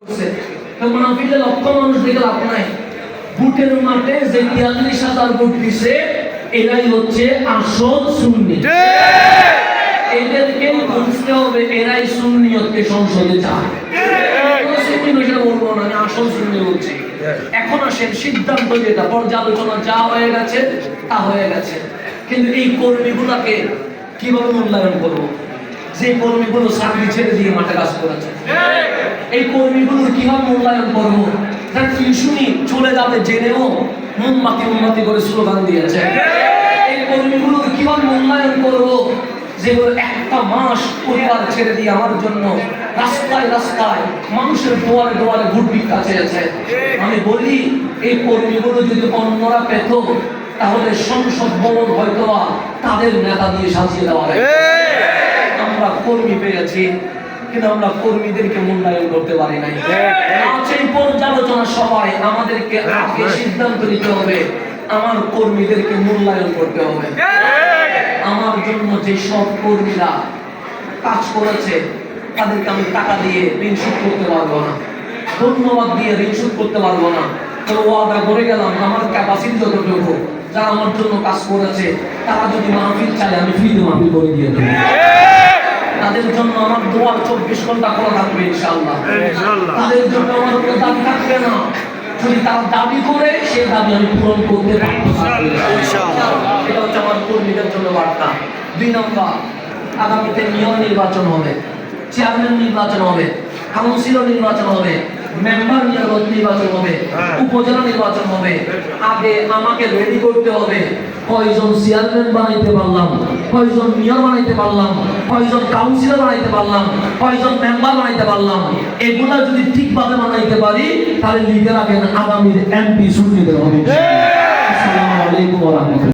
মাহফিলে লক্ষ মানুষ দেখে লাভ নাই। বুটের মাঠে যে ৪৩,০০০ বুট দিছে এরাই হচ্ছে আসল সুন্নি। এদেরকে বুঝতে হবে এরাই সুন্নিয়তকে সংসদে চায়। বলবো না, আমি আসল সুন্নি বলছি। এখন আসেন সিদ্ধান্ত যেটা পর্যালোচনা যা হয়ে গেছে তা হয়ে গেছে, কিন্তু এই কর্মীগুলাকে কিভাবে মূল্যায়ন করবো? যে কর্মীগুলো চাকরি ছেড়ে দিয়ে মাঠে কাজ করেছে, এই কর্মীগুলোর কিভাবে মূল্যায়ন করবো? তার টিউশনি চলে যাবে জেনেও মোমবাতি করে স্লোগান দিয়েছে। এই কর্মীগুলোর কিভাবে মূল্যায়ন করবো যেগুলো একটা মাস পরিবার ছেড়ে দিয়ে আমার জন্য রাস্তায় রাস্তায় মানুষের দুয়ারে দুয়ারে ভোট ভিক্ষা চেয়েছে? আমি বলি এই কর্মীগুলো যদি অন্যরা পেত তাহলে সংসদ ভবন হয়তো তাদের নেতা দিয়ে সাজিয়ে দেওয়া হয়। আমরা কর্মী পেয়েছি কিন্তু আমরা কর্মীদেরকে মূল্যায়ন করতে পারি নাই। এই পর্যালোচনা সবাই আমাদেরকে আগে সিদ্ধান্ত নিতে হবে, আমার কর্মীদেরকে মূল্যায়ন করতে হবে। আমার জন্য যে সব কর্মীরা কাজ করেছে তাদেরকে আমি টাকা দিয়ে ঋণ শোধ করতে পারবো না, ধন্যবাদ দিয়ে ঋণ শোধ করতে পারবো না। তো ওয়াদা করে গেলাম আমার ক্যাপাসিটি যতটুকু, যারা আমার জন্য কাজ করেছে তারা যদি মাহফিল চায় আমি ফ্রিতে মাহফিল করে দিয়ে দেবো। তাদের জন্য আমার দোয়ার 24 ঘন্টা খোলা থাকবে ইনশাআল্লাহ। তাদের জন্য আমার কোনো দাবি থাকবে না, যদি তারা দাবি করে সেই দাবি আমি পূরণ করতে পারবো ইনশাআল্লাহ। এটা হচ্ছে আমার কর্মীদের জন্য বার্তা। 2 নম্বর, আগামীতে মেয়র নির্বাচন হবে, চেয়ারম্যান নির্বাচন হবে, কাউন্সিলর নির্বাচন হবে, মেম্বার নির্বাচন হবে, উপজেলা নির্বাচন হবে। আগে আমাকে রেডি করতে হবে কয়জন চেয়ারম্যান বানাইতে পারলাম, কয়জন মেয়র বানাইতে পারলাম, কয়জন কাউন্সিলর বানাইতে পারলাম, কয়জন মেম্বার বানাইতে পারলাম। এগুলা যদি ঠিকভাবে বানাইতে পারি তাহলে লিডার আগে আগামীর এমপি সুন্নিদের হবে। আসসালামু আলাইকুম ওয়া রাহমাতুল্লাহ।